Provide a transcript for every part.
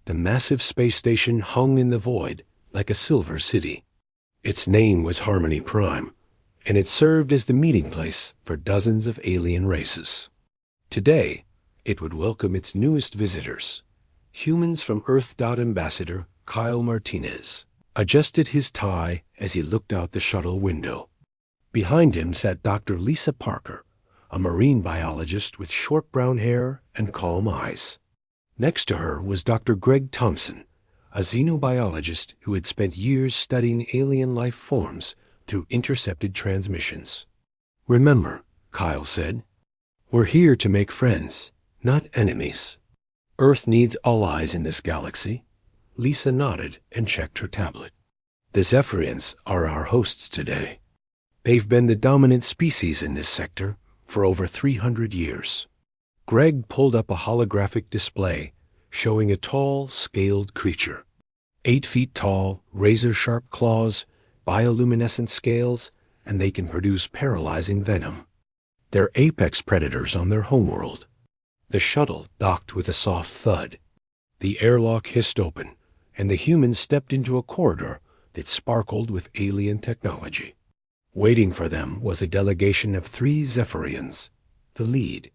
The massive space station hung in the void like a silver city. Its name was Harmony Prime, and it served as the meeting place for dozens of alien races. Today, it would welcome its newest visitors. Humans from Earth. Ambassador Kyle Martinez adjusted his tie as he looked out the shuttle window. Behind him sat Dr. Lisa Parker, a marine biologist with short brown hair and calm eyes. Next to her was Dr. Greg Thompson, a xenobiologist who had spent years studying alien life forms through intercepted transmissions. "Remember," Kyle said, "we're here to make friends, not enemies. Earth needs allies in this galaxy." Lisa nodded and checked her tablet. "The Zephyrians are our hosts today. They've been the dominant species in this sector for over 300 years. Greg pulled up a holographic display showing a tall, scaled creature. 8 feet tall, razor-sharp claws, bioluminescent scales, and they can produce paralyzing venom. They're apex predators on their homeworld. The shuttle docked with a soft thud. The airlock hissed open, and the humans stepped into a corridor that sparkled with alien technology. Waiting for them was a delegation of 3 Zephyrians, the lead.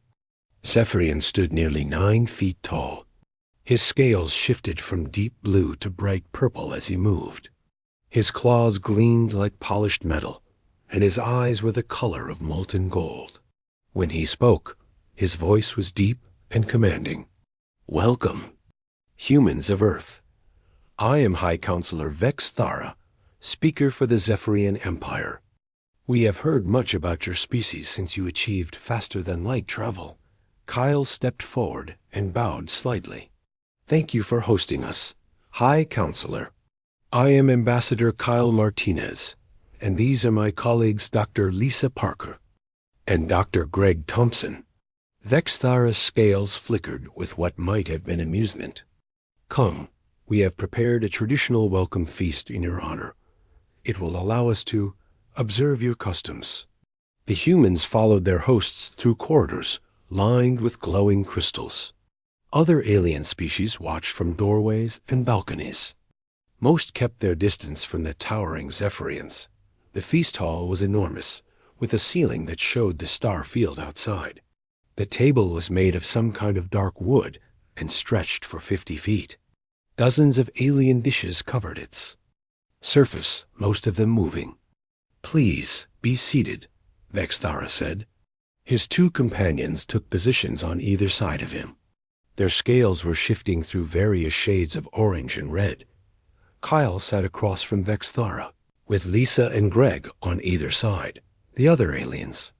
Zephyrian stood nearly 9 feet tall. His scales shifted from deep blue to bright purple as he moved. His claws gleamed like polished metal, and his eyes were the color of molten gold. When he spoke, his voice was deep and commanding. "Welcome, humans of Earth. I am High Counselor Vex Thara, speaker for the Zephyrian Empire. We have heard much about your species since you achieved faster-than-light travel." Kyle stepped forward and bowed slightly. "Thank you for hosting us, High Counselor. I am Ambassador Kyle Martinez, and these are my colleagues Dr. Lisa Parker and Dr. Greg Thompson." Vex Thara's scales flickered with what might have been amusement. "Come, we have prepared a traditional welcome feast in your honor. It will allow us to observe your customs." The humans followed their hosts through corridors lined with glowing crystals. Other alien species watched from doorways and balconies. Most kept their distance from the towering Zephyrians. The feast hall was enormous, with a ceiling that showed the star field outside. The table was made of some kind of dark wood and stretched for 50 feet. Dozens of alien dishes covered its surface, most of them moving. "Please, be seated," Vex Thara said. His 2 companions took positions on either side of him. Their scales were shifting through various shades of orange and red. Kyle sat across from Vex Thara, with Lisa and Greg on either side, the other aliens.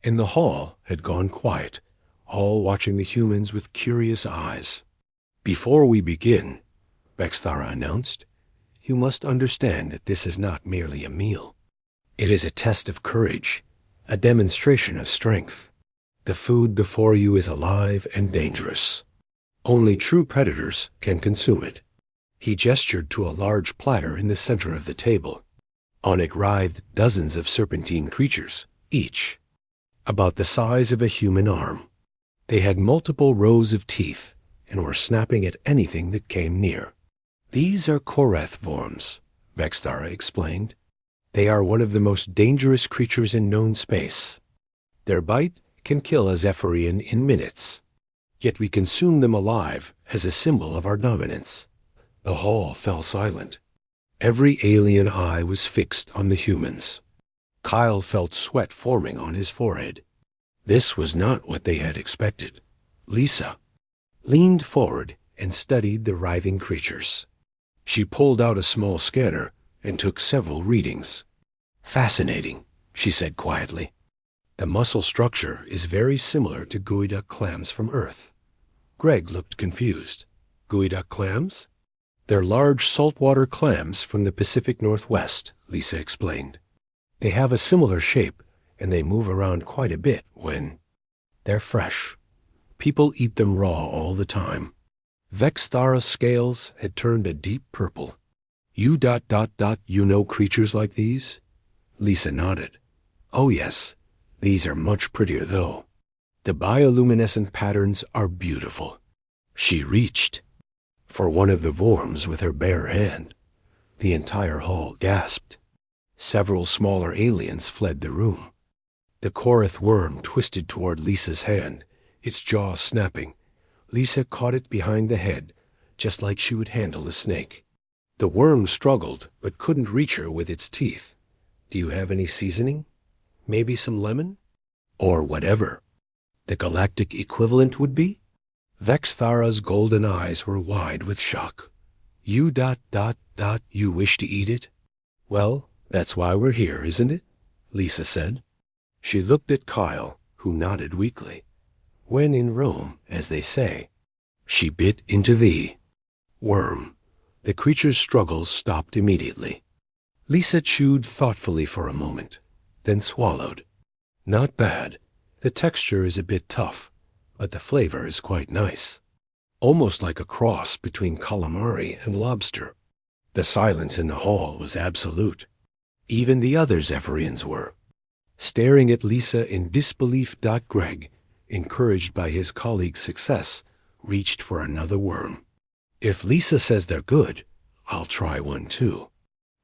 In the hall had gone quiet, all watching the humans with curious eyes. "Before we begin," Vex Thara announced, "you must understand that this is not merely a meal. It is a test of courage, a demonstration of strength. The food before you is alive and dangerous. Only true predators can consume it." He gestured to a large platter in the center of the table. On it writhed dozens of serpentine creatures, each about the size of a human arm. They had multiple rows of teeth and were snapping at anything that came near. "These are Korath worms," Vex Thara explained. "They are one of the most dangerous creatures in known space. Their bite can kill a Zephyrian in minutes. Yet we consume them alive as a symbol of our dominance." The hall fell silent. Every alien eye was fixed on the humans. Kyle felt sweat forming on his forehead. This was not what they had expected. Lisa leaned forward and studied the writhing creatures. She pulled out a small scanner and took several readings. "Fascinating," she said quietly. "The muscle structure is very similar to geoduck clams from Earth." Greg looked confused. "Geoduck clams?" "They're large saltwater clams from the Pacific Northwest," Lisa explained. "They have a similar shape, and they move around quite a bit when they're fresh. People eat them raw all the time." Vex Thara's scales had turned a deep purple. You know creatures like these?" Lisa nodded. "Oh yes, these are much prettier though. The bioluminescent patterns are beautiful." She reached for one of the worms with her bare hand. The entire hall gasped. Several smaller aliens fled the room. The Korath worm twisted toward Lisa's hand, its jaw snapping. Lisa caught it behind the head, just like she would handle a snake. The worm struggled, but couldn't reach her with its teeth. Do you have any seasoning? Maybe some lemon? Or whatever the galactic equivalent would be? Vexthara's golden eyes were wide with shock. You ... you wish to eat it? Well, that's why we're here, isn't it? Lisa said. She looked at Kyle, who nodded weakly. When in Rome, as they say. She bit into the worm. The creature's struggles stopped immediately. Lisa chewed thoughtfully for a moment, then swallowed. Not bad. The texture is a bit tough, but the flavor is quite nice. Almost like a cross between calamari and lobster. The silence in the hall was absolute. Even the other Zephyrians were. Staring at Lisa in disbelief. Greg, encouraged by his colleague's success, reached for another worm. If Lisa says they're good, I'll try one too.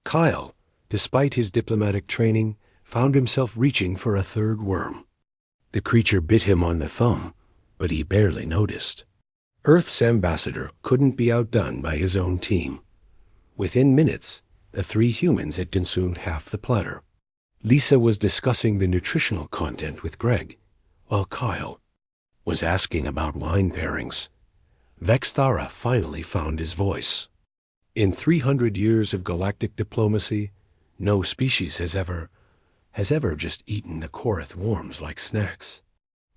Kyle, despite his diplomatic training, found himself reaching for a third worm. The creature bit him on the thumb, but he barely noticed. Earth's ambassador couldn't be outdone by his own team. Within minutes, the three humans had consumed half the platter. Lisa was discussing the nutritional content with Greg, while Kyle was asking about wine pairings. Vexthara finally found his voice. In 300 years of galactic diplomacy, no species has ever just eaten the Korath worms like snacks.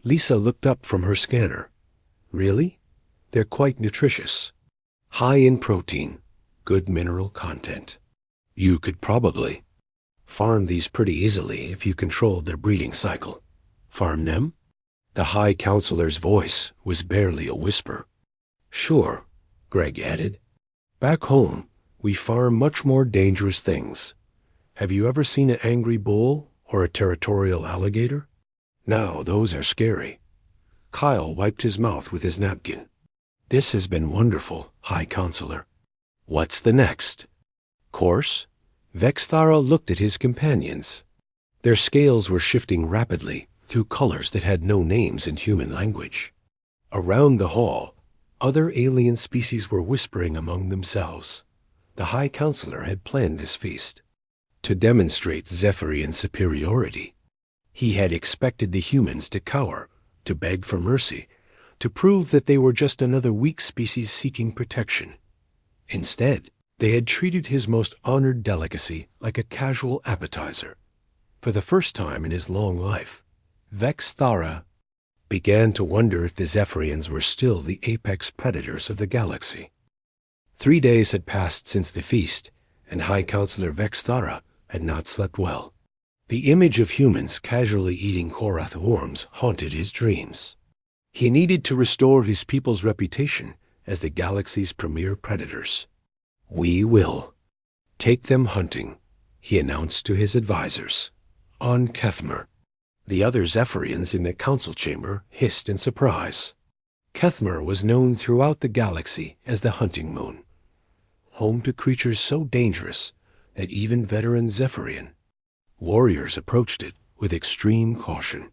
Lisa looked up from her scanner. Really? They're quite nutritious. High in protein, good mineral content. You could probably farm these pretty easily if you controlled their breeding cycle. Farm them? The High Counselor's voice was barely a whisper. Sure, Greg added. Back home, we farm much more dangerous things. Have you ever seen an angry bull or a territorial alligator? Now, those are scary. Kyle wiped his mouth with his napkin. This has been wonderful, High Counselor. What's the next course? Vexthara looked at his companions. Their scales were shifting rapidly through colors that had no names in human language. Around the hall, other alien species were whispering among themselves. The High Counselor had planned this feast to demonstrate Zephyrian superiority. He had expected the humans to cower, to beg for mercy, to prove that they were just another weak species seeking protection. Instead, they had treated his most honored delicacy like a casual appetizer. For the first time in his long life, Vexthara began to wonder if the Zephyrians were still the apex predators of the galaxy. 3 days had passed since the feast, and High Counselor Vexthara had not slept well. The image of humans casually eating Korath worms haunted his dreams. He needed to restore his people's reputation as the galaxy's premier predators. We will take them hunting, he announced to his advisors. On Kethmer. The other Zephyrians in the council chamber hissed in surprise. Kethmer was known throughout the galaxy as the Hunting Moon, home to creatures so dangerous that even veteran Zephyrian warriors approached it with extreme caution.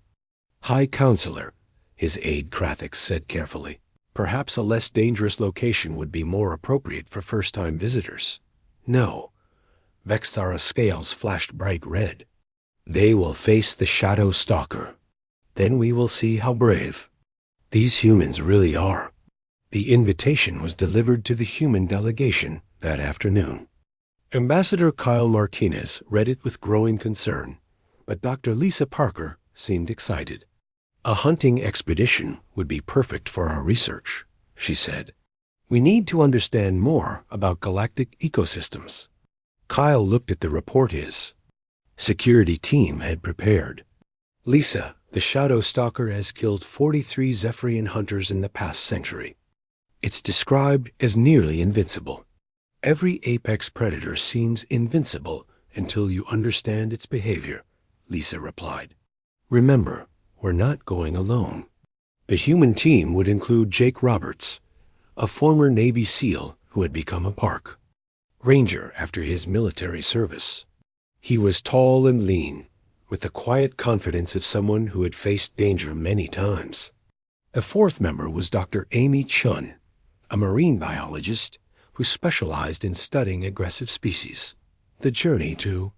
High Counselor, his aide Krathix said carefully, perhaps a less dangerous location would be more appropriate for first-time visitors. No. Vexthara's scales flashed bright red. They will face the Shadow Stalker. Then we will see how brave these humans really are. The invitation was delivered to the human delegation that afternoon. Ambassador Kyle Martinez read it with growing concern, but Dr. Lisa Parker seemed excited. A hunting expedition would be perfect for our research, she said. We need to understand more about galactic ecosystems. Kyle looked at the report his security team had prepared. Lisa, the Shadow Stalker has killed 43 Zephyrian hunters in the past century. It's described as nearly invincible. Every apex predator seems invincible until you understand its behavior, Lisa replied. Remember, we're not going alone. The human team would include Jake Roberts, a former Navy SEAL who had become a park ranger after his military service. He was tall and lean, with the quiet confidence of someone who had faced danger many times. A fourth member was Dr. Amy Chun, a marine biologist who specialized in studying aggressive species. The journey to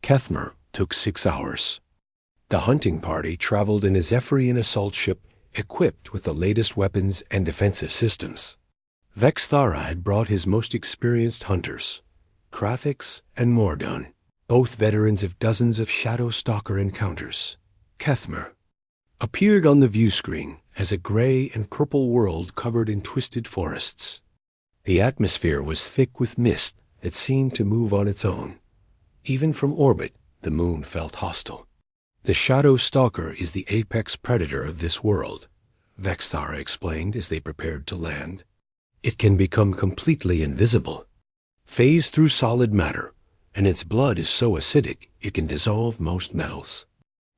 Kethmer took 6 hours. The hunting party traveled in a Zephyrian assault ship equipped with the latest weapons and defensive systems. Vexthara had brought his most experienced hunters, Krathix and Mordun, both veterans of dozens of Shadow Stalker encounters. Kethmer appeared on the view screen as a gray and purple world covered in twisted forests. The atmosphere was thick with mist that seemed to move on its own. Even from orbit, the moon felt hostile. The Shadow Stalker is the apex predator of this world, Vexthara explained as they prepared to land. It can become completely invisible, phase through solid matter, and its blood is so acidic it can dissolve most metals.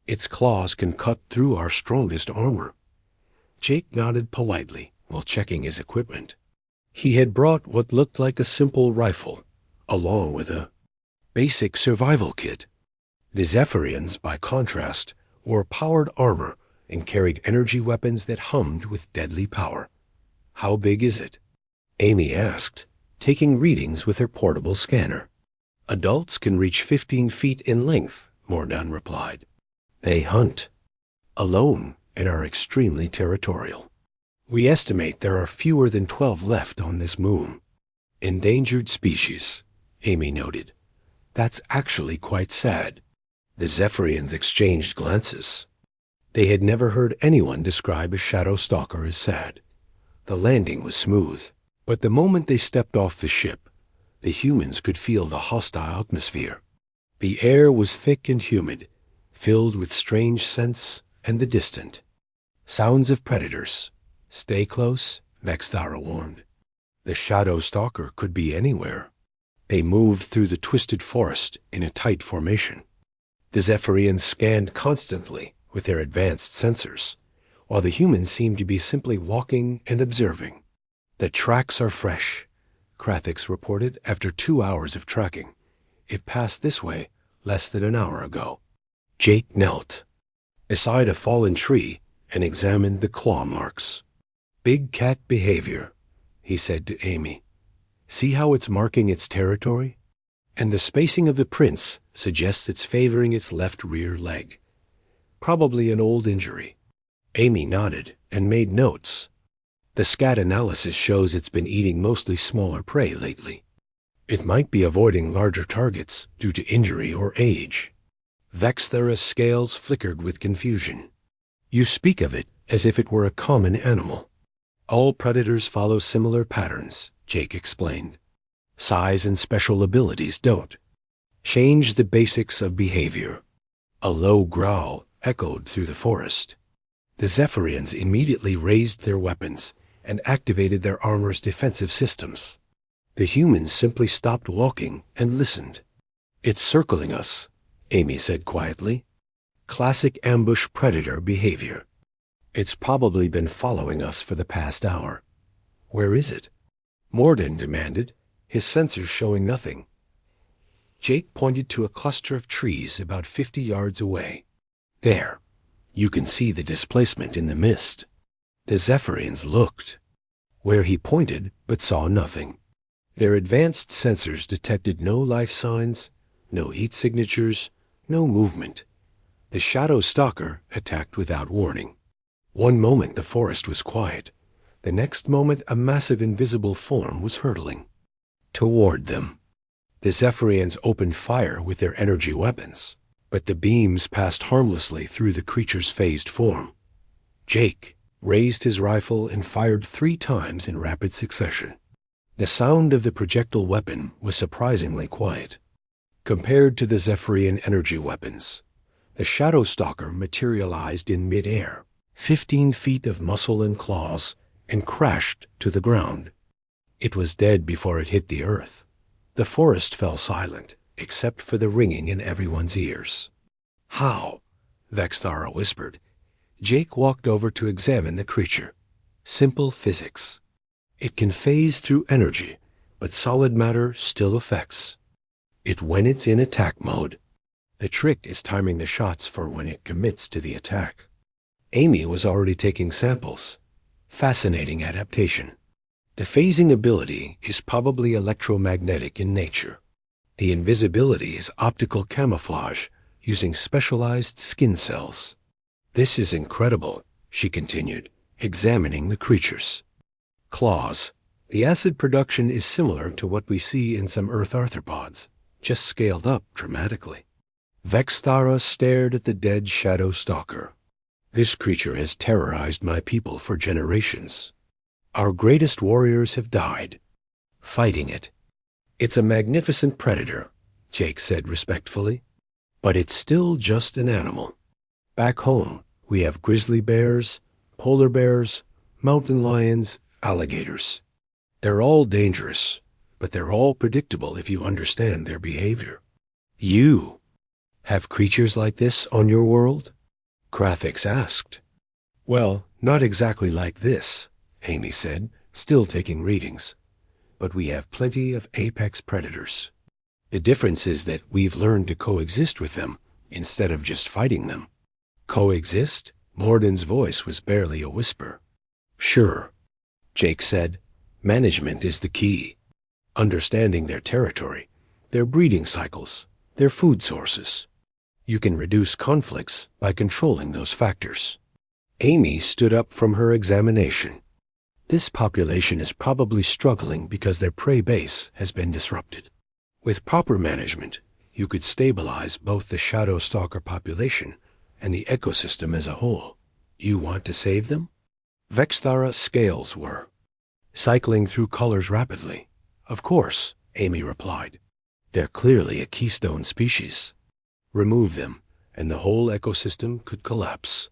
Its claws can cut through our strongest armor. Jake nodded politely while checking his equipment. He had brought what looked like a simple rifle, along with a basic survival kit. The Zephyrians, by contrast, wore powered armor and carried energy weapons that hummed with deadly power. "How big is it?" Amy asked, taking readings with her portable scanner. "Adults can reach 15 feet in length," Mordun replied. "They hunt alone and are extremely territorial. We estimate there are fewer than 12 left on this moon." "Endangered species," Amy noted. "That's actually quite sad." The Zephyrians exchanged glances. They had never heard anyone describe a Shadow Stalker as sad. The landing was smooth, but the moment they stepped off the ship, the humans could feel the hostile atmosphere. The air was thick and humid, filled with strange scents and the distant sounds of predators. "Stay close," Vexthara warned. The Shadow Stalker could be anywhere. They moved through the twisted forest in a tight formation. The Zephyrians scanned constantly with their advanced sensors, while the humans seemed to be simply walking and observing. "The tracks are fresh," Krathix reported after 2 hours of tracking. "It passed this way less than an hour ago." Jake knelt beside a fallen tree and examined the claw marks. "Big cat behavior," he said to Amy. "See how it's marking its territory? And the spacing of the prints suggests it's favoring its left rear leg. Probably an old injury." Amy nodded and made notes. "The scat analysis shows it's been eating mostly smaller prey lately. It might be avoiding larger targets due to injury or age." Vexthara's scales flickered with confusion. "You speak of it as if it were a common animal." "All predators follow similar patterns," Jake explained. "Size and special abilities don't. Change the basics of behavior." A low growl echoed through the forest. The Zephyrians immediately raised their weapons and activated their armor's defensive systems. The humans simply stopped walking and listened. "It's circling us," Amy said quietly. "Classic ambush predator behavior. It's probably been following us for the past hour." "Where is it?" Mordun demanded, his sensors showing nothing. Jake pointed to a cluster of trees about 50 yards away. "There. You can see the displacement in the mist." The Zephyrians looked where he pointed but saw nothing. Their advanced sensors detected no life signs, no heat signatures, no movement. The Shadow Stalker attacked without warning. One moment the forest was quiet. The next moment a massive invisible form was hurtling toward them. The Zephyrians opened fire with their energy weapons, but the beams passed harmlessly through the creature's phased form. Jake raised his rifle and fired 3 times in rapid succession. The sound of the projectile weapon was surprisingly quiet. Compared to the Zephyrian energy weapons, the Shadow Stalker materialized in mid-air, 15 feet of muscle and claws, and crashed to the ground. It was dead before it hit the earth. The forest fell silent, except for the ringing in everyone's ears. "How?" Vexthara whispered. Jake walked over to examine the creature. "Simple physics. It can phase through energy, but solid matter still affects it when it's in attack mode. The trick is timing the shots for when it commits to the attack. Amy was already taking samples. Fascinating adaptation. The phasing ability is probably electromagnetic in nature. The invisibility is optical camouflage using specialized skin cells. This is incredible, she continued, examining the creatures. Claws. The acid production is similar to what we see in some Earth arthropods, just scaled up dramatically. Vexthara stared at the dead shadow stalker. This creature has terrorized my people for generations. Our greatest warriors have died fighting it. It's a magnificent predator, Jake said respectfully, but it's still just an animal. Back home, we have grizzly bears, polar bears, mountain lions, alligators. They're all dangerous, but they're all predictable if you understand their behavior. You have creatures like this on your world? Graphics asked. Well, not exactly like this, Amy said, still taking readings. But we have plenty of apex predators. The difference is that we've learned to coexist with them instead of just fighting them. Coexist? Morden's voice was barely a whisper. Sure, Jake said. Management is the key. Understanding their territory, their breeding cycles, their food sources. You can reduce conflicts by controlling those factors. Amy stood up from her examination. This population is probably struggling because their prey base has been disrupted. With proper management, you could stabilize both the shadow stalker population and the ecosystem as a whole. You want to save them? Vexthara scales were cycling through colors rapidly. Of course, Amy replied. They're clearly a keystone species. Remove them, and the whole ecosystem could collapse.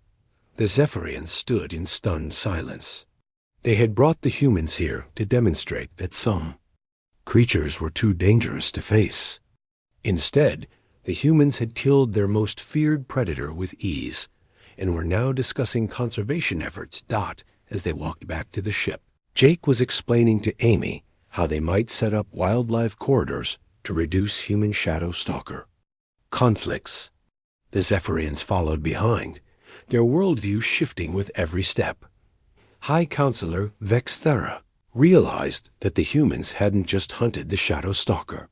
The Zephyrians stood in stunned silence. They had brought the humans here to demonstrate that some creatures were too dangerous to face. Instead, the humans had killed their most feared predator with ease, and were now discussing conservation efforts. As they walked back to the ship, Jake was explaining to Amy how they might set up wildlife corridors to reduce human shadow stalker conflicts. The Zephyrians followed behind, their worldview shifting with every step. High Counselor Vexthara realized that the humans hadn't just hunted the shadow stalker.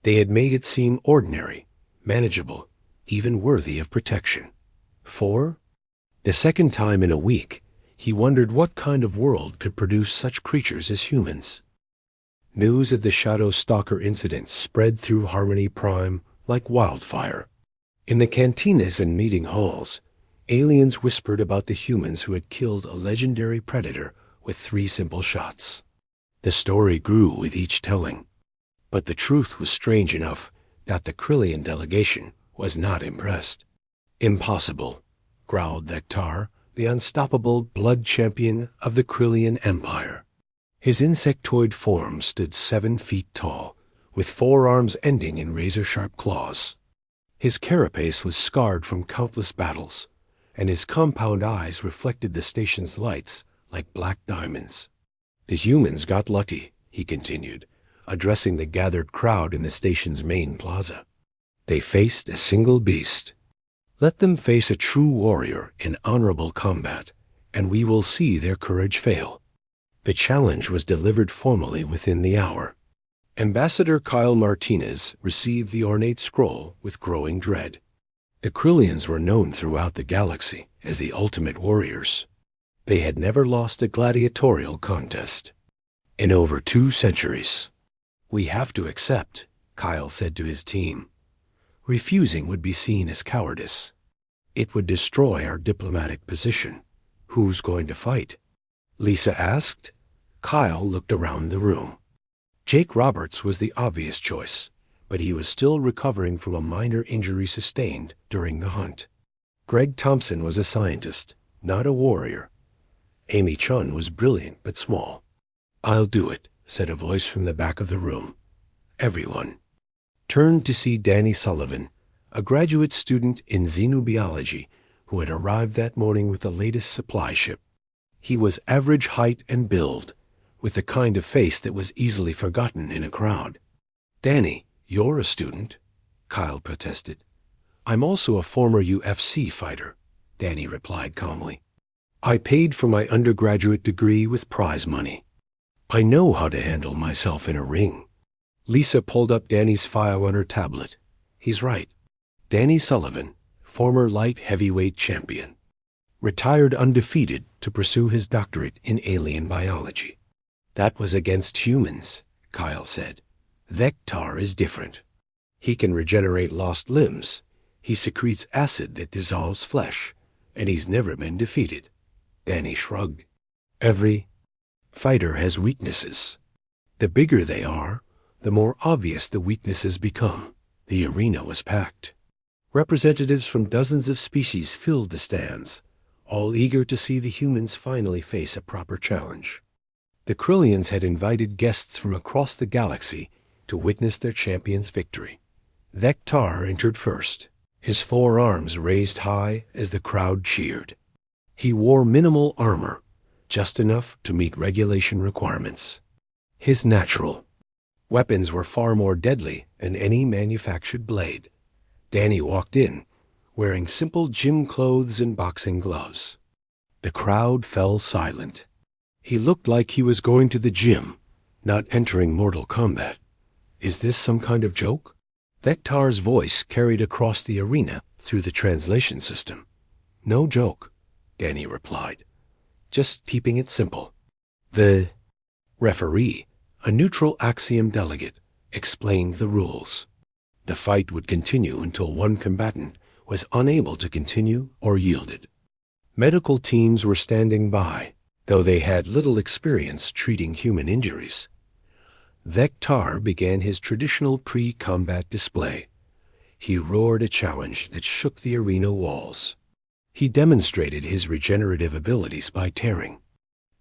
They had made it seem ordinary, manageable, even worthy of protection. For the second time in a week, he wondered what kind of world could produce such creatures as humans. News of the shadow stalker incident spread through Harmony Prime like wildfire. In the cantinas and meeting halls, aliens whispered about the humans who had killed a legendary predator with 3 simple shots. The story grew with each telling, but the truth was strange enough that the Krillian delegation was not impressed. Impossible, growled Vectar, the unstoppable blood champion of the Krillian Empire. His insectoid form stood 7 feet tall, with forearms ending in razor-sharp claws. His carapace was scarred from countless battles, and his compound eyes reflected the station's lights like black diamonds. The humans got lucky, he continued, addressing the gathered crowd in the station's main plaza. They faced a single beast. Let them face a true warrior in honorable combat, and we will see their courage fail. The challenge was delivered formally within the hour. Ambassador Kyle Martinez received the ornate scroll with growing dread. The Krillians were known throughout the galaxy as the ultimate warriors. They had never lost a gladiatorial contest in over 2 centuries. We have to accept, Kyle said to his team. Refusing would be seen as cowardice. It would destroy our diplomatic position. Who's going to fight? Lisa asked. Kyle looked around the room. Jake Roberts was the obvious choice, but he was still recovering from a minor injury sustained during the hunt. Greg Thompson was a scientist, not a warrior. Amy Chun was brilliant but small. I'll do it, said a voice from the back of the room. Everyone turned to see Danny Sullivan, a graduate student in xenobiology who had arrived that morning with the latest supply ship. He was average height and build, with the kind of face that was easily forgotten in a crowd. "Danny, you're a student," Kyle protested. "I'm also a former UFC fighter," Danny replied calmly. "I paid for my undergraduate degree with prize money. I know how to handle myself in a ring." Lisa pulled up Danny's file on her tablet. "He's right. Danny Sullivan, former light heavyweight champion. Retired undefeated to pursue his doctorate in alien biology." "That was against humans," Kyle said. "Vector is different. He can regenerate lost limbs. He secretes acid that dissolves flesh, and he's never been defeated." Danny shrugged. "Every fighter has weaknesses. The bigger they are, the more obvious the weaknesses become." The arena was packed. Representatives from dozens of species filled the stands, all eager to see the humans finally face a proper challenge. The Krillians had invited guests from across the galaxy to witness their champion's victory. Vector entered first, his 4 arms raised high as the crowd cheered. He wore minimal armor, just enough to meet regulation requirements. His natural weapons were far more deadly than any manufactured blade. Danny walked in, wearing simple gym clothes and boxing gloves. The crowd fell silent. He looked like he was going to the gym, not entering Mortal Kombat. "Is this some kind of joke?" Vector's voice carried across the arena through the translation system. "No joke," Danny replied. "Just keeping it simple." The referee, a neutral Axiom delegate, explained the rules. The fight would continue until one combatant was unable to continue or yielded. Medical teams were standing by, though they had little experience treating human injuries. Vector began his traditional pre-combat display. He roared a challenge that shook the arena walls. He demonstrated his regenerative abilities by tearing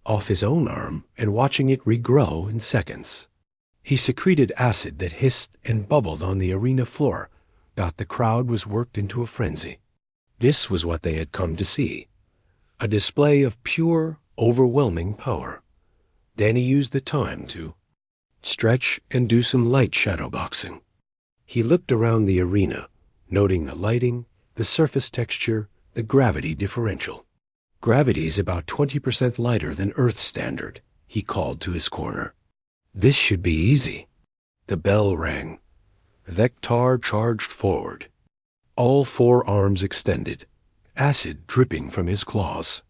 off his own arm and watching it regrow in seconds. He secreted acid that hissed and bubbled on the arena floor, but the crowd was worked into a frenzy. This was what they had come to see, a display of pure, overwhelming power. Danny used the time to stretch and do some light shadow boxing. He looked around the arena, noting the lighting, the surface texture, the gravity differential. "Gravity's about 20% lighter than Earth standard," he called to his corner. "This should be easy." The bell rang. Vector charged forward, all 4 arms extended, acid dripping from his claws.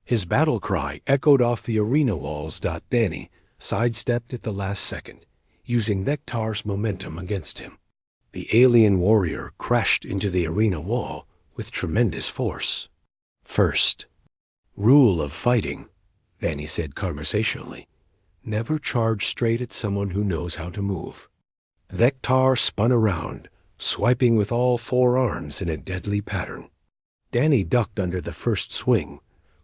His battle cry echoed off the arena walls. Danny sidestepped at the last second, using Vector's momentum against him. The alien warrior crashed into the arena wall with tremendous force. "First rule of fighting," Danny said conversationally, "never charge straight at someone who knows how to move." Vector spun around, swiping with all 4 arms in a deadly pattern. Danny ducked under the first swing,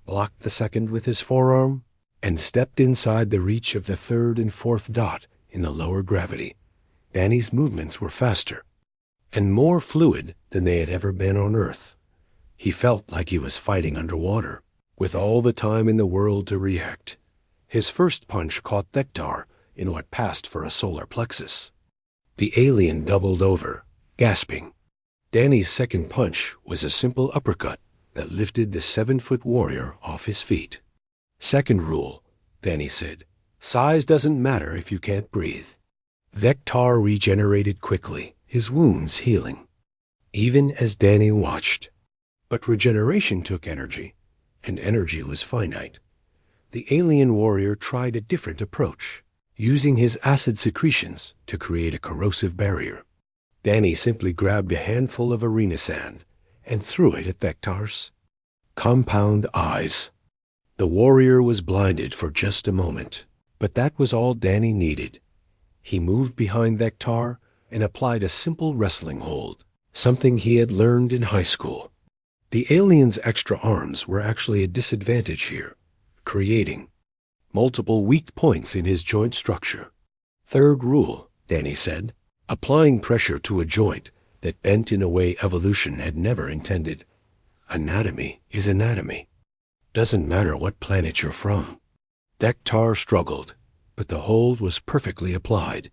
blocked the second with his forearm, and stepped inside the reach of the 3rd and 4th dot in the lower gravity. Danny's movements were faster and more fluid than they had ever been on Earth. He felt like he was fighting underwater, with all the time in the world to react. His first punch caught Vector in what passed for a solar plexus. The alien doubled over, gasping. Danny's second punch was a simple uppercut that lifted the 7-foot warrior off his feet. "Second rule," Danny said, "size doesn't matter if you can't breathe." Vector regenerated quickly, his wounds healing, even as Danny watched. But regeneration took energy, and energy was finite. The alien warrior tried a different approach, using his acid secretions to create a corrosive barrier. Danny simply grabbed a handful of arena sand and threw it at Vector's compound eyes. The warrior was blinded for just a moment, but that was all Danny needed. He moved behind Vector and applied a simple wrestling hold, something he had learned in high school. The alien's extra arms were actually a disadvantage here, creating multiple weak points in his joint structure. "Third rule," Danny said, applying pressure to a joint that bent in a way evolution had never intended. "Anatomy is anatomy. Doesn't matter what planet you're from." Vector struggled, but the hold was perfectly applied.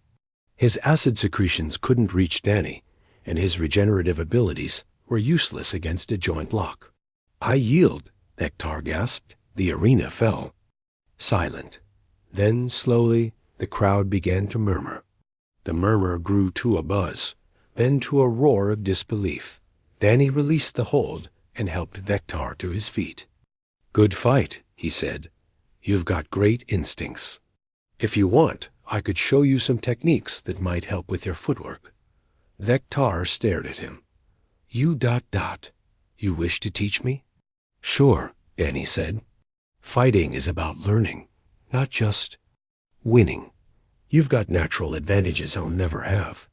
His acid secretions couldn't reach Danny, and his regenerative abilities were useless against a joint lock. "I yield," Vector gasped. The arena fell. Silent. Then, slowly, the crowd began to murmur. The murmur grew to a buzz, then to a roar of disbelief. Danny released the hold and helped Vector to his feet. "Good fight," he said. "You've got great instincts. If you want, I could show you some techniques that might help with your footwork." Vector stared at him. You wish to teach me?" "Sure," Danny said. "Fighting is about learning, not just winning. You've got natural advantages I'll never have.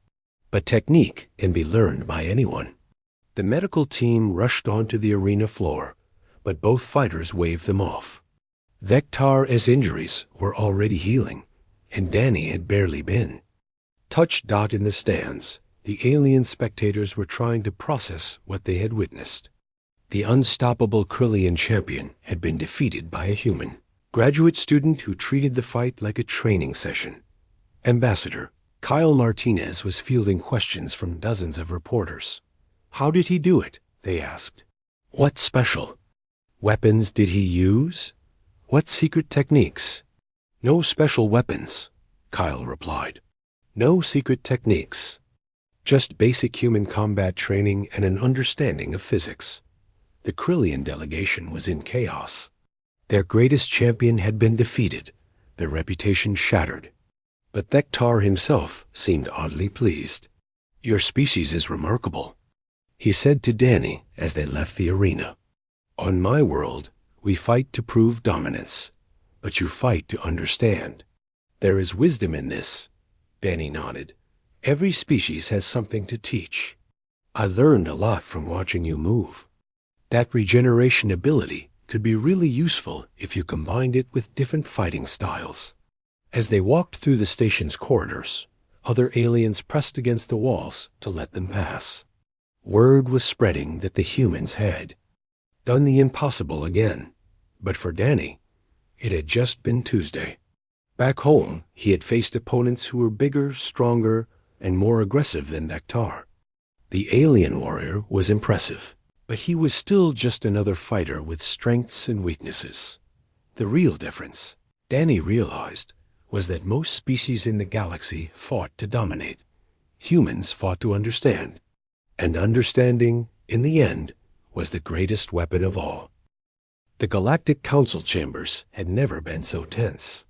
But technique can be learned by anyone." The medical team rushed onto the arena floor, but both fighters waved them off. Vector's injuries were already healing, and Danny had barely been. Touch dot in the stands, the alien spectators were trying to process what they had witnessed. The unstoppable Krillian champion had been defeated by a human. Graduate student who treated the fight like a training session. Ambassador Kyle Martinez was fielding questions from dozens of reporters. How did he do it? They asked. What special weapons did he use? What secret techniques? No special weapons, Kyle replied. No secret techniques. Just basic human combat training and an understanding of physics. The Krillian delegation was in chaos. Their greatest champion had been defeated, their reputation shattered. But Vector himself seemed oddly pleased. Your species is remarkable, he said to Danny as they left the arena. On my world, we fight to prove dominance, but you fight to understand. There is wisdom in this, Danny nodded. Every species has something to teach. I learned a lot from watching you move. That regeneration ability could be really useful if you combined it with different fighting styles. As they walked through the station's corridors, other aliens pressed against the walls to let them pass. Word was spreading that the humans had done the impossible again. But for Danny, it had just been Tuesday. Back home, he had faced opponents who were bigger, stronger, and more aggressive than Vector. The alien warrior was impressive, but he was still just another fighter with strengths and weaknesses. The real difference, Danny realized, was that most species in the galaxy fought to dominate. Humans fought to understand. And understanding, in the end, was the greatest weapon of all. The Galactic Council chambers had never been so tense.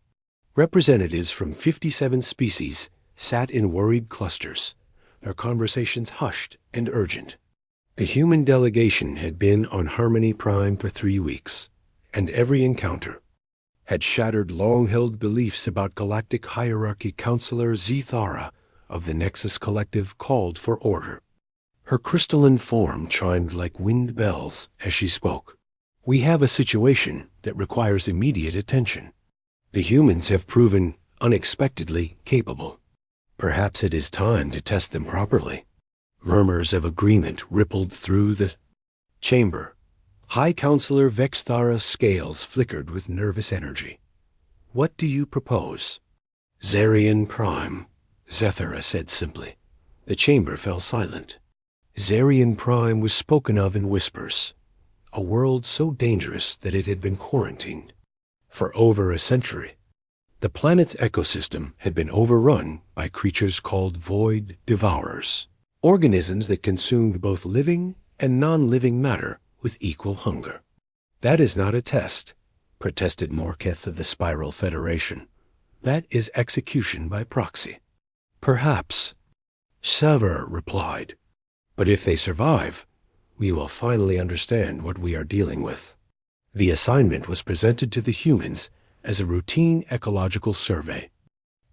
Representatives from 57 species sat in worried clusters, their conversations hushed and urgent. The human delegation had been on Harmony Prime for 3 weeks, and every encounter had shattered long-held beliefs about Galactic Hierarchy Counselor Zethara of the Nexus Collective called for order. Her crystalline form chimed like wind bells as she spoke. We have a situation that requires immediate attention. The humans have proven unexpectedly capable. Perhaps it is time to test them properly. Murmurs of agreement rippled through the chamber. High Counselor Vexthara's scales flickered with nervous energy. What do you propose? Zarian Prime, Zethara said simply. The chamber fell silent. Zarian Prime was spoken of in whispers, a world so dangerous that it had been quarantined for over a century. The planet's ecosystem had been overrun by creatures called void devourers, organisms that consumed both living and non-living matter with equal hunger. That is not a test, protested Morketh of the Spiral Federation. That is execution by proxy. Perhaps, Sever replied. But if they survive, we will finally understand what we are dealing with. The assignment was presented to the humans as a routine ecological survey.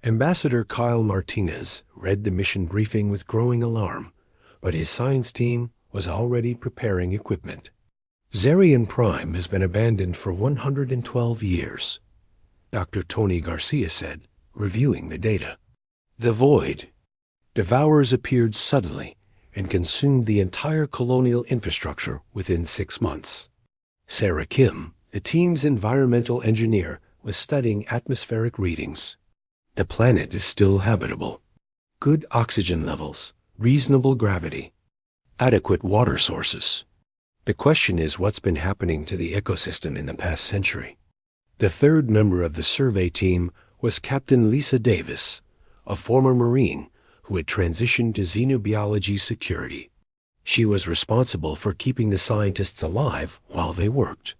Ambassador Kyle Martinez read the mission briefing with growing alarm, but his science team was already preparing equipment. Zarian Prime has been abandoned for 112 years, Dr. Tony Garcia said, reviewing the data. The void devourers appeared suddenly and consumed the entire colonial infrastructure within 6 months. Sarah Kim, the team's environmental engineer, was studying atmospheric readings. The planet is still habitable. Good oxygen levels, reasonable gravity, adequate water sources. The question is what's been happening to the ecosystem in the past century. The third member of the survey team was Captain Lisa Davis, a former Marine who had transitioned to xenobiology security. She was responsible for keeping the scientists alive while they worked.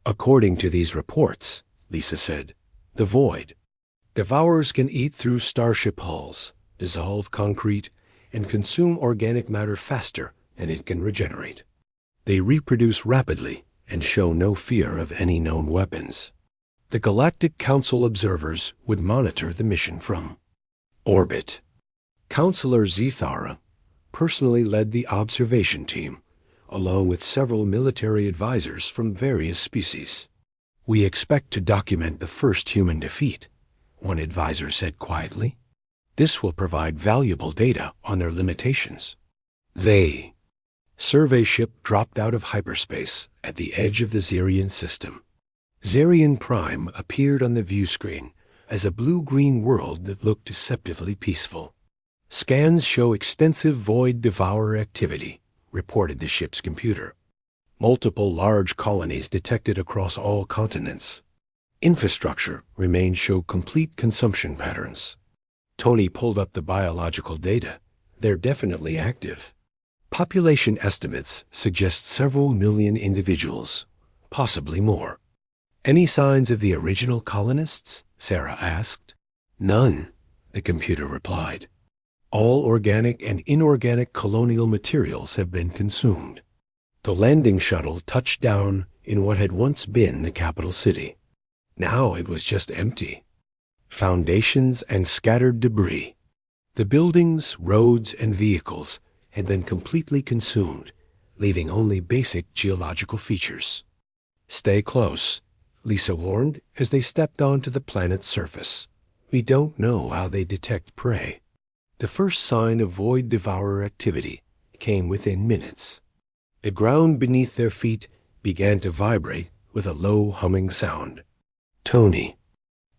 According to these reports, Lisa said, the void. Devourers can eat through starship hulls, dissolve concrete, and consume organic matter faster than it can regenerate. They reproduce rapidly and show no fear of any known weapons. The Galactic Council observers would monitor the mission from orbit. Counselor Zethara personally led the observation team, along with several military advisors from various species. We expect to document the first human defeat, one advisor said quietly. This will provide valuable data on their limitations. They. Survey ship dropped out of hyperspace at the edge of the Zerian system. Zerian Prime appeared on the view screen as a blue-green world that looked deceptively peaceful. Scans show extensive void devourer activity, reported the ship's computer. Multiple large colonies detected across all continents. Infrastructure remained show complete consumption patterns. Tony pulled up the biological data. They're definitely active. Population estimates suggest several million individuals, possibly more. Any signs of the original colonists? Sarah asked. None, the computer replied. All organic and inorganic colonial materials have been consumed. The landing shuttle touched down in what had once been the capital city. Now it was just empty. Foundations and scattered debris. The buildings, roads, and vehicles had been completely consumed, leaving only basic geological features. Stay close, Lisa warned as they stepped onto the planet's surface. We don't know how they detect prey. The first sign of void devourer activity came within minutes. The ground beneath their feet began to vibrate with a low humming sound. Tony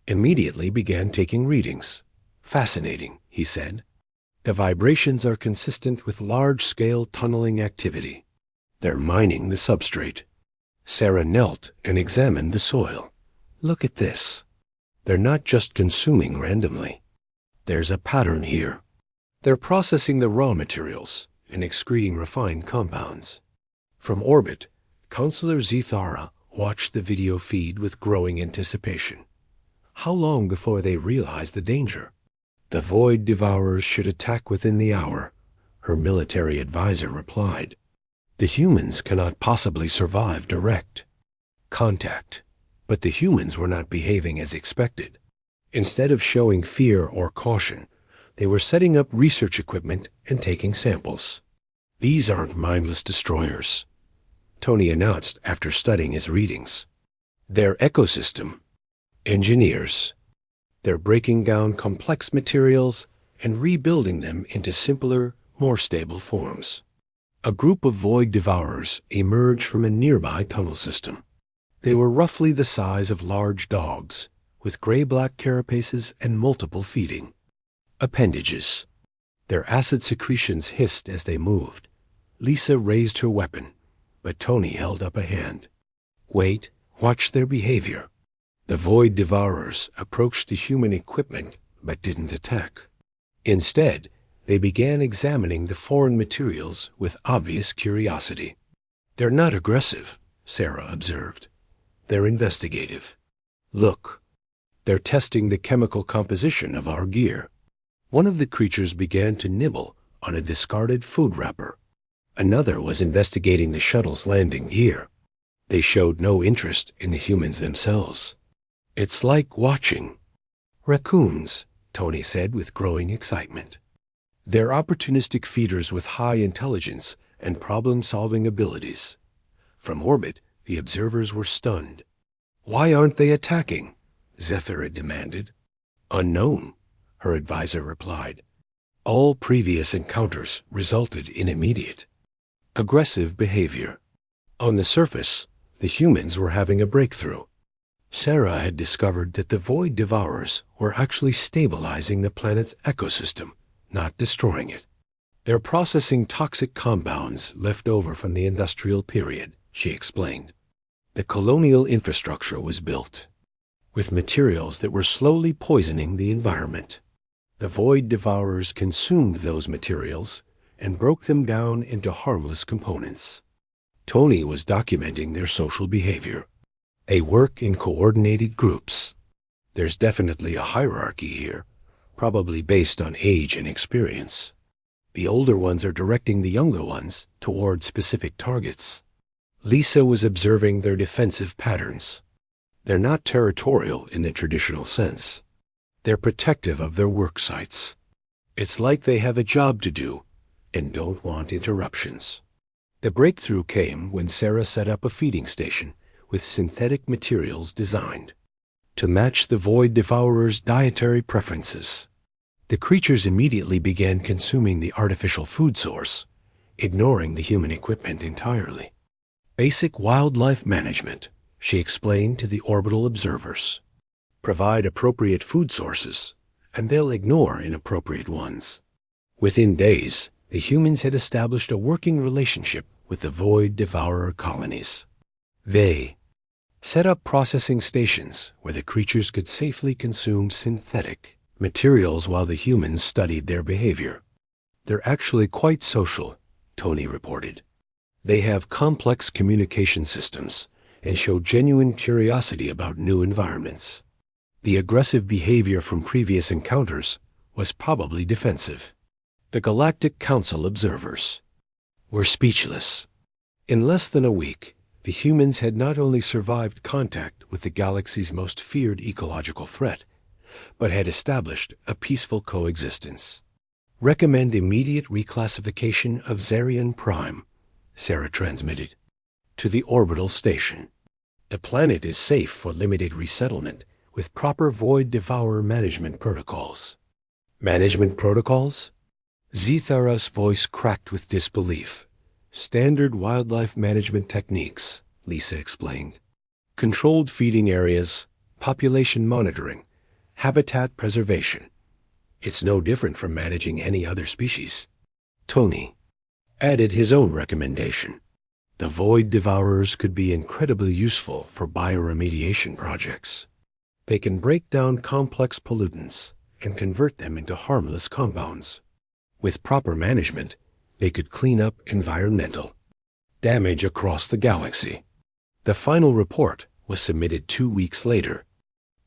immediately began taking readings. Fascinating, he said. The vibrations are consistent with large-scale tunneling activity. They're mining the substrate. Sarah knelt and examined the soil. Look at this. They're not just consuming randomly. There's a pattern here. They're processing the raw materials and excreting refined compounds. From orbit, Counselor Zethara watched the video feed with growing anticipation. How long before they realize the danger? The void devourers should attack within the hour, her military advisor replied. The humans cannot possibly survive direct contact. But the humans were not behaving as expected. Instead of showing fear or caution, they were setting up research equipment and taking samples. These aren't mindless destroyers, Tony announced after studying his readings. They're ecosystem engineers. They're breaking down complex materials and rebuilding them into simpler, more stable forms. A group of void devourers emerged from a nearby tunnel system. They were roughly the size of large dogs, with gray-black carapaces and multiple feeding appendages. Their acid secretions hissed as they moved. Lisa raised her weapon, but Tony held up a hand. Wait, watch their behavior. The void devourers approached the human equipment but didn't attack. Instead, they began examining the foreign materials with obvious curiosity. They're not aggressive, Sarah observed. They're investigative. Look, they're testing the chemical composition of our gear. One of the creatures began to nibble on a discarded food wrapper. Another was investigating the shuttle's landing gear. They showed no interest in the humans themselves. It's like watching raccoons, Tony said with growing excitement. They're opportunistic feeders with high intelligence and problem-solving abilities. From orbit, the observers were stunned. Why aren't they attacking? Zethara demanded. Unknown, her advisor replied. All previous encounters resulted in immediate, aggressive behavior. On the surface, the humans were having a breakthrough. Sarah had discovered that the void devourers were actually stabilizing the planet's ecosystem, not destroying it. They're processing toxic compounds left over from the industrial period, she explained. The colonial infrastructure was built with materials that were slowly poisoning the environment. The void devourers consumed those materials and broke them down into harmless components. Tony was documenting their social behavior. They work in coordinated groups. There's definitely a hierarchy here, probably based on age and experience. The older ones are directing the younger ones toward specific targets. Lisa was observing their defensive patterns. They're not territorial in the traditional sense. They're protective of their work sites. It's like they have a job to do and don't want interruptions. The breakthrough came when Sarah set up a feeding station with synthetic materials designed to match the void devourers' dietary preferences. The creatures immediately began consuming the artificial food source, ignoring the human equipment entirely. Basic wildlife management, she explained to the orbital observers. Provide appropriate food sources, and they'll ignore inappropriate ones. Within days, the humans had established a working relationship with the void devourer colonies. They set up processing stations where the creatures could safely consume synthetic materials while the humans studied their behavior. They're actually quite social, Tony reported. They have complex communication systems and show genuine curiosity about new environments. The aggressive behavior from previous encounters was probably defensive. The Galactic Council observers were speechless. In less than a week, the humans had not only survived contact with the galaxy's most feared ecological threat, but had established a peaceful coexistence. Recommend immediate reclassification of Zarian Prime, Sarah transmitted, to the orbital station. The planet is safe for limited resettlement with proper void devourer management protocols. Management protocols? Zithara's voice cracked with disbelief. Standard wildlife management techniques, Lisa explained. Controlled feeding areas, population monitoring, habitat preservation. It's no different from managing any other species. Tony added his own recommendation. The void devourers could be incredibly useful for bioremediation projects. They can break down complex pollutants and convert them into harmless compounds. With proper management, they could clean up environmental damage across the galaxy. The final report was submitted 2 weeks later.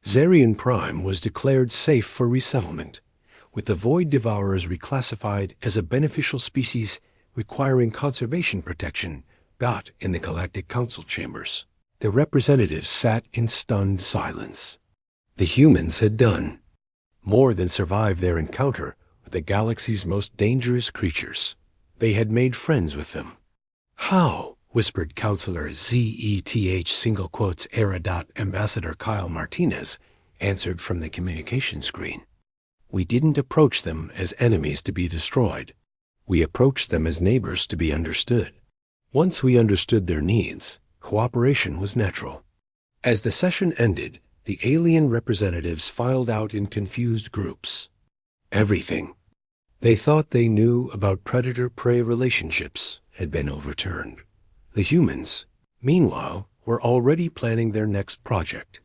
Zarian Prime was declared safe for resettlement, with the void devourers reclassified as a beneficial species requiring conservation protection got in the Galactic Council chambers. The representatives sat in stunned silence. The humans had done more than survive their encounter with the galaxy's most dangerous creatures. They had made friends with them. How? Whispered Counselor ZETH single quotes era. Ambassador Kyle Martinez answered from the communication screen. We didn't approach them as enemies to be destroyed. We approached them as neighbors to be understood. Once we understood their needs, cooperation was natural. As the session ended, the alien representatives filed out in confused groups. Everything they thought they knew about predator-prey relationships had been overturned. The humans, meanwhile, were already planning their next project,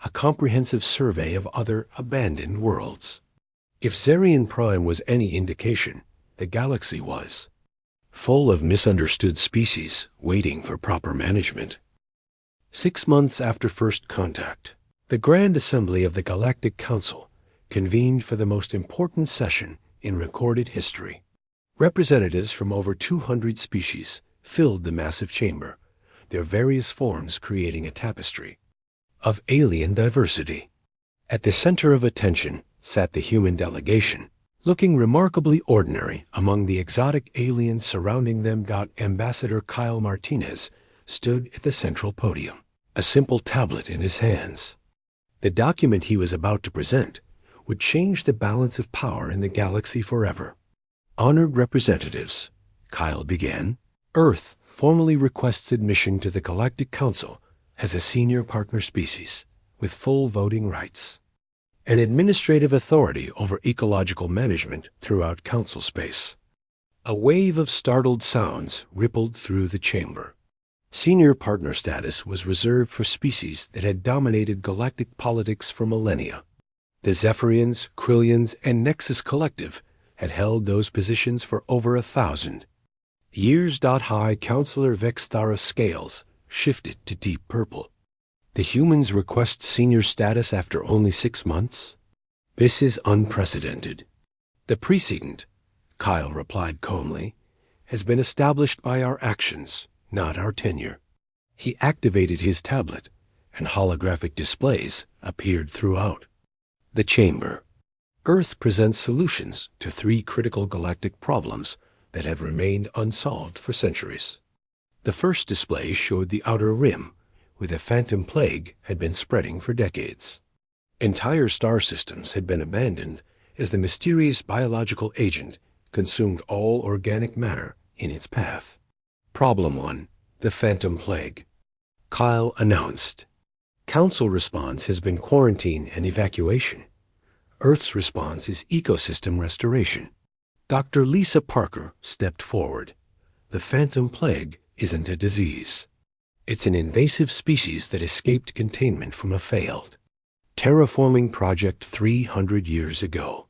a comprehensive survey of other abandoned worlds. If Zarian Prime was any indication, the galaxy was full of misunderstood species waiting for proper management. 6 months after first contact, the Grand Assembly of the Galactic Council convened for the most important session in recorded history. Representatives from over 200 species filled the massive chamber, their various forms creating a tapestry of alien diversity. At the center of attention sat the human delegation, looking remarkably ordinary among the exotic aliens surrounding them. Ambassador Kyle Martinez stood at the central podium, a simple tablet in his hands. The document he was about to present would change the balance of power in the galaxy forever. Honored representatives, Kyle began, Earth formally requests admission to the Galactic Council as a senior partner species with full voting rights and administrative authority over ecological management throughout council space. A wave of startled sounds rippled through the chamber. Senior partner status was reserved for species that had dominated galactic politics for millennia. The Zephyrians, Krillians, and Nexus Collective had held those positions for over 1,000. Years.high Counselor Vexthara's scales shifted to deep purple. The humans request senior status after only 6 months? This is unprecedented. The precedent, Kyle replied calmly, has been established by our actions, not our tenure. He activated his tablet, and holographic displays appeared throughout. The chamber. Earth presents solutions to 3 critical galactic problems that have remained unsolved for centuries. The first display showed the outer rim, where the phantom plague had been spreading for decades. Entire star systems had been abandoned as the mysterious biological agent consumed all organic matter in its path. Problem 1. The phantom plague. Kyle announced. Council response has been quarantine and evacuation. Earth's response is ecosystem restoration. Dr. Lisa Parker stepped forward. The phantom plague isn't a disease. It's an invasive species that escaped containment from a failed terraforming project 300 years ago.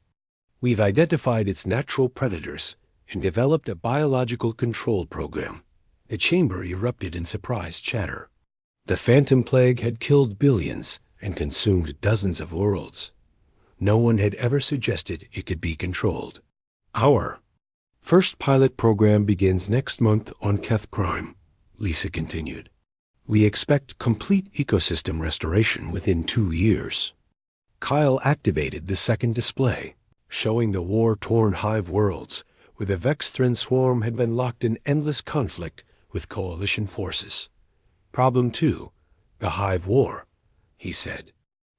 We've identified its natural predators and developed a biological control program. The chamber erupted in surprised chatter. The phantom plague had killed billions and consumed dozens of worlds. No one had ever suggested it could be controlled. Our first pilot program begins next month on Keth Prime, Lisa continued. We expect complete ecosystem restoration within 2 years. Kyle activated the second display, showing the war-torn hive worlds where the Vexthran swarm had been locked in endless conflict with coalition forces. Problem 2, the hive war, he said.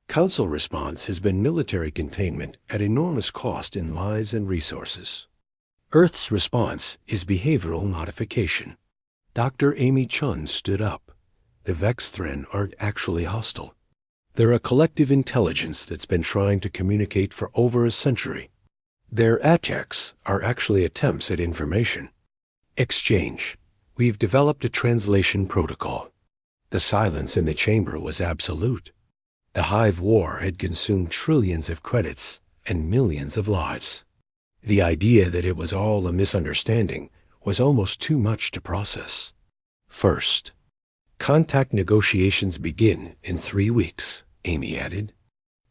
Council response has been military containment at enormous cost in lives and resources. Earth's response is behavioral modification. Dr. Amy Chun stood up. The Vexthran aren't actually hostile. They're a collective intelligence that's been trying to communicate for over a century. Their attacks are actually attempts at information exchange. We've developed a translation protocol. The silence in the chamber was absolute. The hive war had consumed trillions of credits and millions of lives. The idea that it was all a misunderstanding was almost too much to process. First, contact negotiations begin in 3 weeks, Amy added.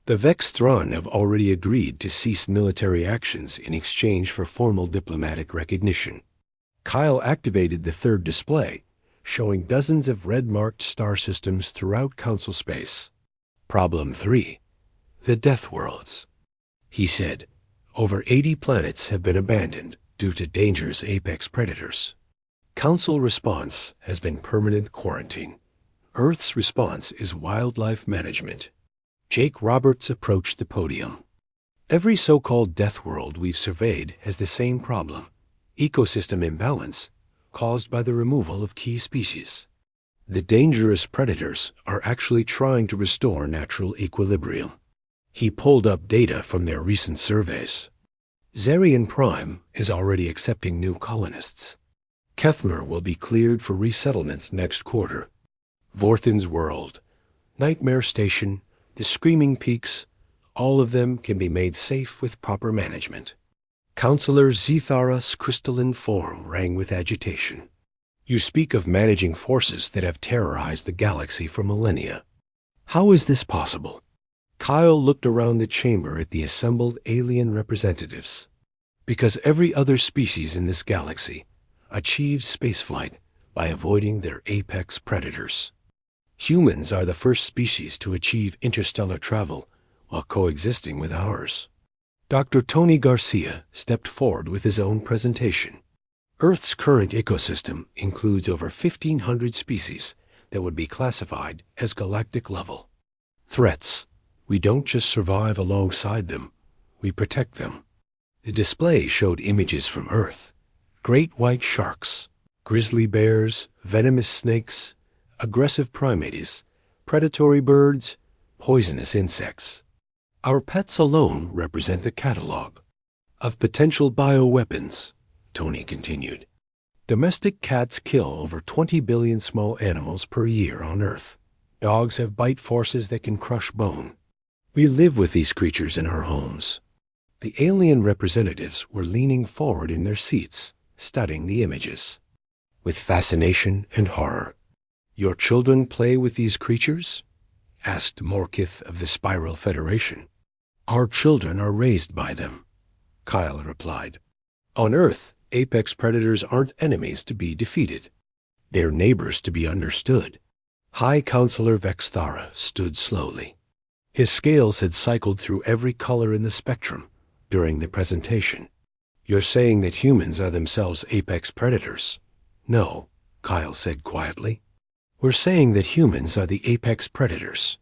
The Vexthran have already agreed to cease military actions in exchange for formal diplomatic recognition. Kyle activated the third display, showing dozens of red-marked star systems throughout Council space. Problem 3. The Death Worlds. He said, over 80 planets have been abandoned due to dangerous apex predators. Council response has been permanent quarantine. Earth's response is wildlife management. Jake Roberts approached the podium. Every so-called death world we've surveyed has the same problem, ecosystem imbalance caused by the removal of key species. The dangerous predators are actually trying to restore natural equilibrium. He pulled up data from their recent surveys. Zarian Prime is already accepting new colonists. Kethmer will be cleared for resettlements next quarter. Vorthin's World, Nightmare Station, the Screaming Peaks, all of them can be made safe with proper management. Counselor Zethara's crystalline form rang with agitation. You speak of managing forces that have terrorized the galaxy for millennia. How is this possible? Kyle looked around the chamber at the assembled alien representatives. Because every other species in this galaxy achieves spaceflight by avoiding their apex predators. Humans are the first species to achieve interstellar travel while coexisting with ours. Dr. Tony Garcia stepped forward with his own presentation. Earth's current ecosystem includes over 1,500 species that would be classified as galactic level. Threats. We don't just survive alongside them, we protect them. The display showed images from Earth. Great white sharks, grizzly bears, venomous snakes, aggressive primates, predatory birds, poisonous insects. Our pets alone represent a catalog of potential bioweapons, Tony continued. Domestic cats kill over 20 billion small animals per year on Earth. Dogs have bite forces that can crush bone. We live with these creatures in our homes. The alien representatives were leaning forward in their seats, studying the images, with fascination and horror. Your children play with these creatures? Asked Morkith of the Spiral Federation. Our children are raised by them, Kyle replied. On Earth, apex predators aren't enemies to be defeated. They're neighbors to be understood. High Counselor Vexthara stood slowly. His scales had cycled through every color in the spectrum during the presentation. You're saying that humans are themselves apex predators? No, Kyle said quietly. We're saying that humans are the apex predators.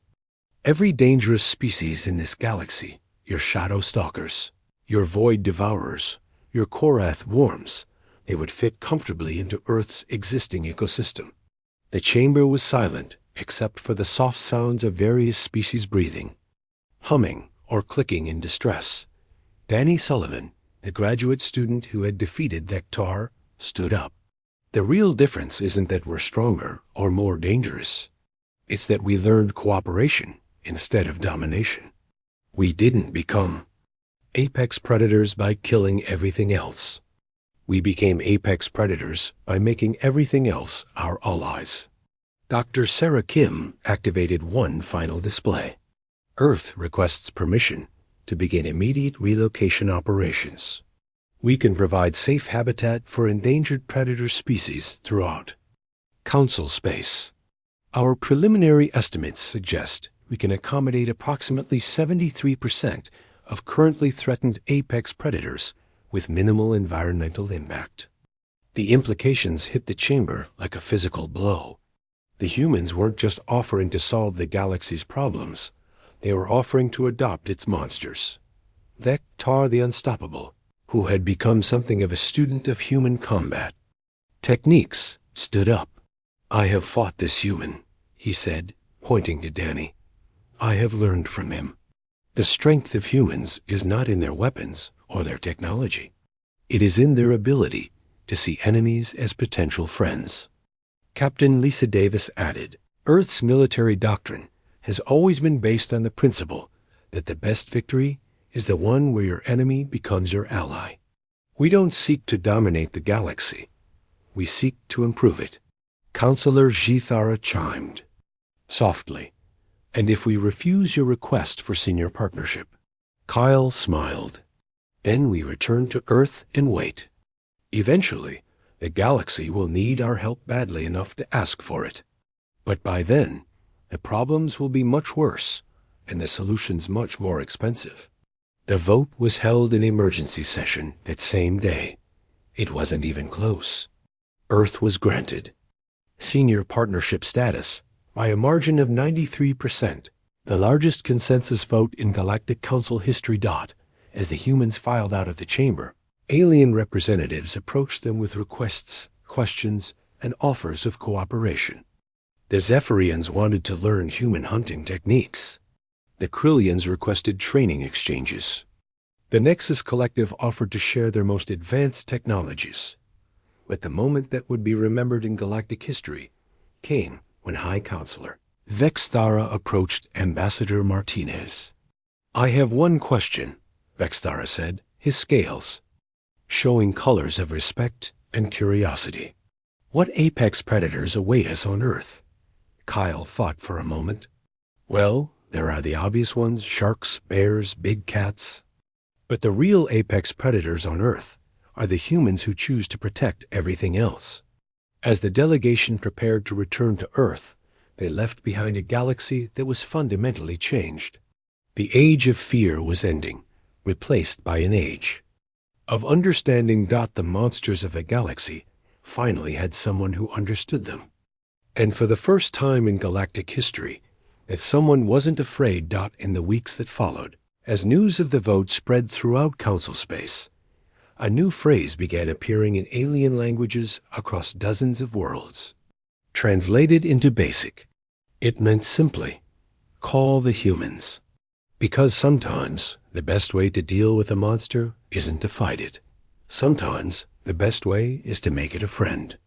Every dangerous species in this galaxy, your shadow stalkers, your void devourers, your Korath worms, they would fit comfortably into Earth's existing ecosystem. The chamber was silent, except for the soft sounds of various species breathing, humming, or clicking in distress. Danny Sullivan, the graduate student who had defeated Vector, stood up. The real difference isn't that we're stronger or more dangerous. It's that we learned cooperation instead of domination. We didn't become apex predators by killing everything else. We became apex predators by making everything else our allies. Dr. Sarah Kim activated one final display. Earth requests permission to begin immediate relocation operations. We can provide safe habitat for endangered predator species throughout Council space. Our preliminary estimates suggest we can accommodate approximately 73% of currently threatened apex predators with minimal environmental impact. The implications hit the chamber like a physical blow. The humans weren't just offering to solve the galaxy's problems, they were offering to adopt its monsters. Vector the Unstoppable, who had become something of a student of human combat. Techniques stood up. I have fought this human, he said, pointing to Danny. I have learned from him. The strength of humans is not in their weapons or their technology. It is in their ability to see enemies as potential friends. Captain Lisa Davis added, Earth's military doctrine has always been based on the principle that the best victory is the one where your enemy becomes your ally. We don't seek to dominate the galaxy. We seek to improve it. Counselor Jithara chimed softly. And if we refuse your request for senior partnership? Kyle smiled. Then we return to Earth and wait. Eventually, the galaxy will need our help badly enough to ask for it. But by then, the problems will be much worse, and the solutions much more expensive. The vote was held in emergency session that same day. It wasn't even close. Earth was granted senior partnership status by a margin of 93%, the largest consensus vote in Galactic Council history. As the humans filed out of the chamber, alien representatives approached them with requests, questions, and offers of cooperation. The Zephyrians wanted to learn human hunting techniques. The Krillians requested training exchanges. The Nexus Collective offered to share their most advanced technologies. But the moment that would be remembered in galactic history came when High Counselor Vexthara approached Ambassador Martinez. I have one question, Vexthara said, his scales showing colors of respect and curiosity. What apex predators await us on Earth? Kyle thought for a moment. Well, there are the obvious ones, sharks, bears, big cats. But the real apex predators on Earth are the humans who choose to protect everything else. As the delegation prepared to return to Earth, they left behind a galaxy that was fundamentally changed. The age of fear was ending, replaced by an age of understanding. The monsters of the galaxy finally had someone who understood them. And for the first time in galactic history, that someone wasn't afraid. In the weeks that followed, as news of the vote spread throughout Council space, a new phrase began appearing in alien languages across dozens of worlds. Translated into Basic, it meant simply, call the humans. Because sometimes the best way to deal with a monster isn't to fight it. Sometimes the best way is to make it a friend.